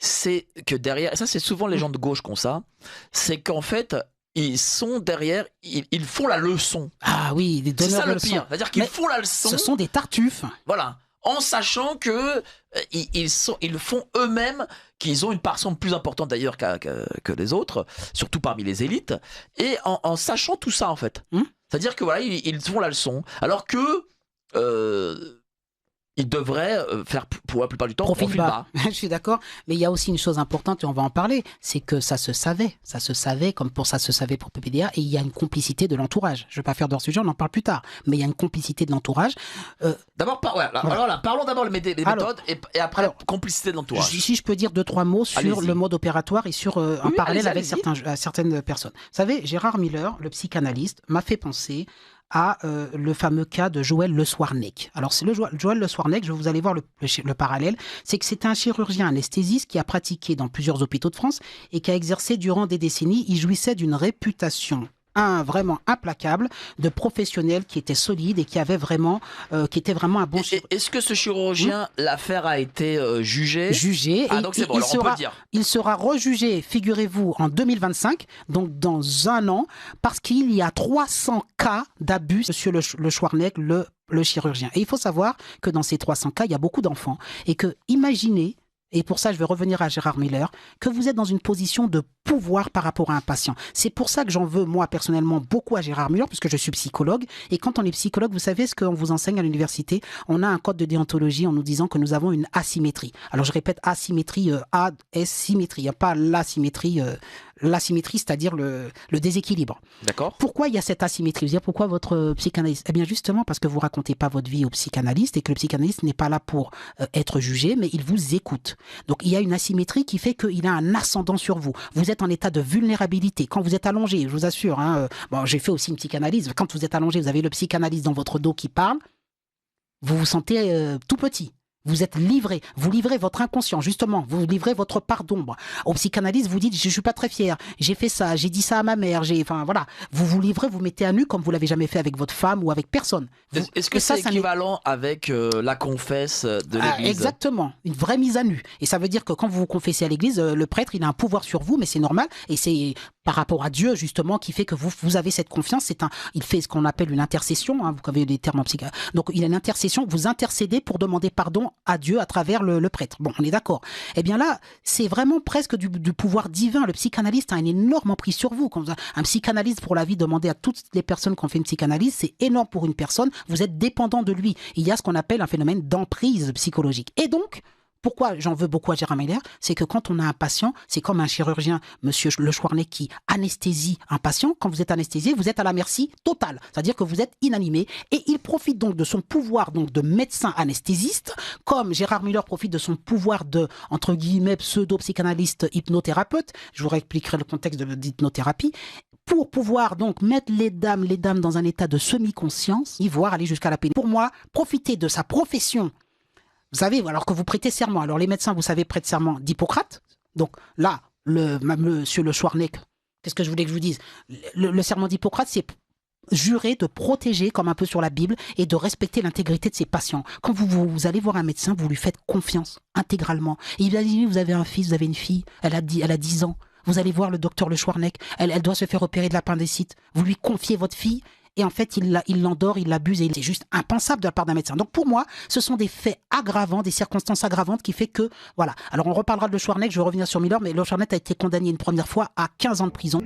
c'est que derrière, et ça c'est souvent les gens de gauche qui ont ça, c'est qu'en fait, ils sont derrière, ils font la leçon. Ah oui, des C'est donneurs ça de le leçons. pire. C'est-à-dire qu'ils Mais font la leçon. Ce sont des tartuffes. Voilà. En sachant que ils font eux-mêmes, qu'ils ont une part plus importante d'ailleurs que les autres, surtout parmi les élites, et en sachant tout ça en fait. C'est-à-dire que voilà, ils font la leçon, alors que ils devraient faire pour la plupart du temps profil bas. Je suis d'accord, mais il y a aussi une chose importante et on va en parler, c'est que ça se savait comme pour ça se savait pour PPDA, et il y a une complicité de l'entourage. Je ne vais pas faire d'hors sujet, on en parle plus tard, mais il y a une complicité de l'entourage. D'abord, parlons d'abord les méthodes et après complicité de l'entourage. Si je peux dire 2-3 mots sur le mode opératoire et sur un parallèle avec certaines personnes. Vous savez, Gérard Miller, le psychanalyste, m'a fait penser à le fameux cas de Joël Le Soirnec. Alors, c'est Joël Le Soirnec, vous allez voir le parallèle, c'est que c'est un chirurgien anesthésiste qui a pratiqué dans plusieurs hôpitaux de France et qui a exercé durant des décennies. Il jouissait d'une réputation vraiment implacable de professionnel qui était solide et qui était vraiment un bon chirurgien. Est-ce que ce chirurgien, l'affaire a été jugée? Jugée. Ah, donc c'est bon, alors on peut le dire. Il sera rejugé, figurez-vous, en 2025, donc dans un an, parce qu'il y a 300 cas d'abus, monsieur Le Soirnec, le chirurgien. Et il faut savoir que dans ces 300 cas, il y a beaucoup d'enfants. Et que, imaginez, et pour ça je vais revenir à Gérard Miller, que vous êtes dans une position de pouvoir par rapport à un patient. C'est pour ça que j'en veux, moi, personnellement, beaucoup à Gérard Miller, puisque je suis psychologue. Et quand on est psychologue, vous savez ce qu'on vous enseigne à l'université? On a un code de déontologie en nous disant que nous avons une asymétrie. Alors, je répète, asymétrie, asymétrie, il n'y a pas l'asymétrie, c'est-à-dire le déséquilibre. D'accord. Pourquoi il y a cette asymétrie? Vous dire pourquoi votre psychanalyste? Eh bien, justement, parce que vous racontez pas votre vie au psychanalyste et que le psychanalyste n'est pas là pour être jugé, mais il vous écoute. Donc, il y a une asymétrie qui fait qu'il a un ascendant sur vous. Vous êtes en état de vulnérabilité. Quand vous êtes allongé, je vous assure, j'ai fait aussi une psychanalyse. Quand vous êtes allongé, vous avez le psychanalyste dans votre dos qui parle, vous vous sentez tout petit. Vous êtes livré, vous livrez votre inconscient, justement, vous livrez votre part d'ombre. Au psychanalyste, vous dites, je suis pas très fier, j'ai fait ça, j'ai dit ça à ma mère, voilà. Vous vous livrez, vous mettez à nu comme vous l'avez jamais fait avec votre femme ou avec personne. Est-ce que c'est équivalent avec la confesse de l'église? Exactement, une vraie mise à nu. Et ça veut dire que quand vous vous confessez à l'église, le prêtre, il a un pouvoir sur vous, mais c'est normal, et c'est par rapport à Dieu, justement, qui fait que vous avez cette confiance. Il fait ce qu'on appelle une intercession, vous avez des termes en psychologie. Donc, il y a une intercession, vous intercédez pour demander pardon à Dieu à travers le prêtre. Bon, on est d'accord. Eh bien là, c'est vraiment presque du pouvoir divin. Le psychanalyste a une énorme emprise sur vous. Un psychanalyste, pour la vie, demander à toutes les personnes qui ont fait une psychanalyse, c'est énorme pour une personne. Vous êtes dépendant de lui. Il y a ce qu'on appelle un phénomène d'emprise psychologique. Et donc, pourquoi j'en veux beaucoup à Gérard Miller? C'est que quand on a un patient, c'est comme un chirurgien, monsieur Le Soirnec, qui anesthésie un patient. Quand vous êtes anesthésié, vous êtes à la merci totale. C'est-à-dire que vous êtes inanimé. Et il profite donc de son pouvoir de médecin anesthésiste, comme Gérard Miller profite de son pouvoir de, entre guillemets, pseudo-psychanalyste hypnothérapeute. Je vous réexpliquerai le contexte d'hypnothérapie. Pour pouvoir donc mettre les dames dans un état de semi-conscience, y voir aller jusqu'à la pénétration. Pour moi, profiter de sa profession. Vous savez, alors que vous prêtez serment. Alors les médecins, vous savez, prêtent serment d'Hippocrate. Donc là, monsieur Le Soirnec, qu'est-ce que je voulais que je vous dise? Le serment d'Hippocrate, c'est jurer de protéger, comme un peu sur la Bible, et de respecter l'intégrité de ses patients. Quand vous allez voir un médecin, vous lui faites confiance intégralement. Et il va dire, vous avez un fils, vous avez une fille, elle a 10 ans. Vous allez voir le docteur Le Soirnec, elle doit se faire opérer de l'appendicite. Vous lui confiez votre fille. Et en fait, il l'endort, il l'abuse, et c'est juste impensable de la part d'un médecin. Donc pour moi, ce sont des faits aggravants, des circonstances aggravantes qui fait que, voilà. Alors on reparlera de Le Soirnec, je vais revenir sur Miller, mais Le Soirnec a été condamné une première fois à 15 ans de prison.